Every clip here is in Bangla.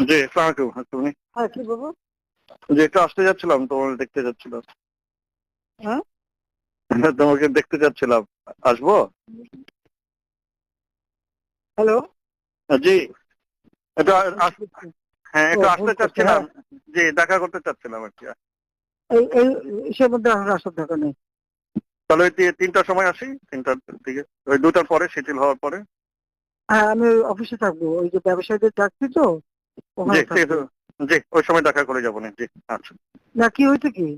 জি, আসসালামু আলাইকুম। তুমি হ্যাঁ, কি বলবো? যে একটু আসতে যাচ্ছিলাম, তোমার দেখতে যাচ্ছিলাম। হ্যাঁ, তোমাকে দেখতে যাচ্ছিলাম। আসবো? হ্যালো। জি, একটু হ্যাঁ, ও একটু ভুল আসতে করছে, চাচ্ছিলাম। হ্যাঁ। জি, দেখা করতে চাচ্ছিলাম আর কি। এই এই ইসের মধ্যে আমার আসার দরকার নেই। তাহলে ওই 3টার সময় আসি, 3টার দিকে, ওই 2টার পরে, শিথিল হওয়ার পরে। হ্যাঁ, আমি ওই অফিসে থাকবো, ওই যে ব্যবসায়ীদের ডাকছি তো, জি, ওখানে ঠিক থাকবো। আছে। জি, ওই সময় দেখা করে যাবো না। জি, আচ্ছা। না, কি হয়েছে কি?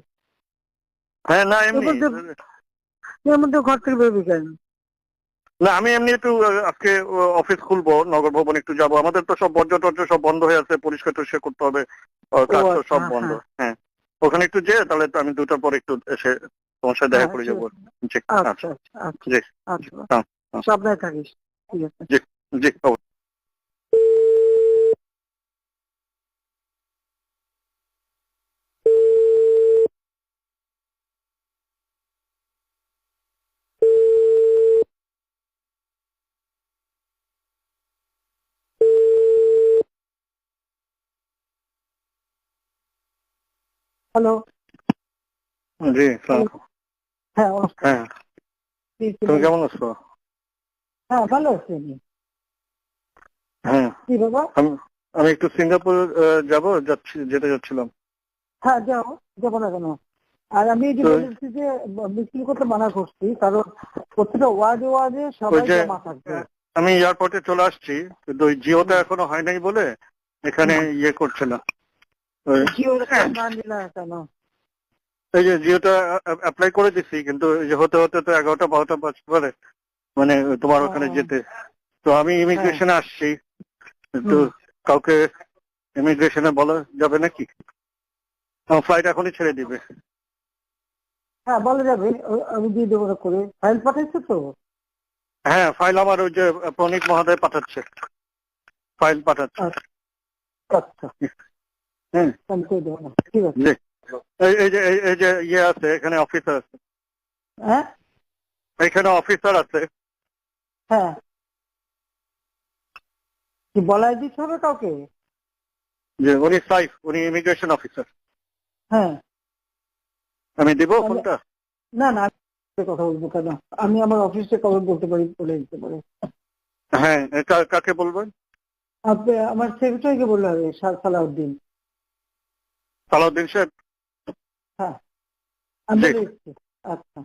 হ্যাঁ, না এর এমনি। মধ্যে এর মধ্যে ঘর থেকে বেরোবি কেন? না, আমি এমনি একটু আজকে অফিস খুলবো, নগর ভবন একটু যাবো। আমাদের তো সব বর্জ্য টর্জ্য সব বন্ধ হয়ে আছে, পরিষ্কার টরিষ্কার করতে হবে। ও কাজ তো আচ্ছা, সব হ্যাঁ বন্ধ। হ্যাঁ হ্যাঁ, ওখানে একটু যেয়ে তাহলে তো আমি 2টার পরে একটু এসে তোমার সাথে দেখা হ্যাঁ, করে ঠিক যাবো। আছে। জি, আচ্ছা আচ্ছা। আচ্ছা আচ্ছা জি, জি, আচ্ছা, হ্যাঁ, হ্যাঁ, সাবধানে থাকিস। ঠিক আছে। জি, জি, অবশ্যই। হ্যালো। জি, হ্যালো। সালাম। হ্যাঁ, নমস্কার। হ্যাঁ, কি কি তুমি বলো? কেমন আছো? হ্যাঁ, ভালো আছি আমি। হ্যাঁ, কি বাবা? আমি আমি একটু সিঙ্গাপুর যেতে যাচ্ছিলাম। হ্যাঁ, যাও, যাবো না কেন? আর আমি এই যে তো বলেছি যে মিছিল করতে মানা করছি, কারণ প্রত্যেকটা ওয়ার্ডে ওয়ার্ডে ওই সবাই যে জমা থাকবে। আমি এয়ারপোর্টে চলে আসছি, কিন্তু ওই জিওটা হুম। এখনো হয় নাই বলে এখানে হুম। ইয়ে করছে না। ওই জিওর না নিলে কেন? এই যে জিওটা অ্যাপ্লাই করে দিছি, কিন্তু এই যে হতে হতে তো 11টা 12টা বাজতে পারে, মানে তোমার ও, ওখানে যেতে। তো আমি হ্যাঁ। ইমিগ্রেশনে আসছি, একটু হুম। কাউকে ইমিগ্রেশনে বলা যাবে নাকি? আমার ফ্লাইট এখনই ছেড়ে দিবে। হ্যাঁ, বলা যাবে, আমি দিয়ে দেবো করে। ফাইল পাঠাইছো তো? হ্যাঁ, ফাইল আমার ওই যে প্রণীত মহোদয় পাঠাচ্ছে, ফাইল পাঠাচ্ছে। আচ্ছা আচ্ছা, হ্যাঁ, আমি করে দেবো না, ঠিক আছে। জি। এই যে ইয়ে আছে, এখানে অফিসার আছে, হ্যাঁ এখানে অফিসার আছে। হ্যাঁ, কি বলাই দিতে হবে কাউকে? যে উনি সাইফ, উনি ইমিগ্রেশন অফিসার। হ্যাঁ, আমি দিব তাহলে ফোনটা। না না, আমি কথা বলবো কেন? আমি আমার অফিসে কবে বলতে পারি, বলে দিতে পারে। হ্যাঁ, কাকে বলবেন? আপনি আমার সেক্রেটারিকে বললে হবে, সালাউদ্দিন। সালাউদ্দিন সাহেব। হ্যাঁ, আমি জি, বলে দিচ্ছি। আচ্ছা।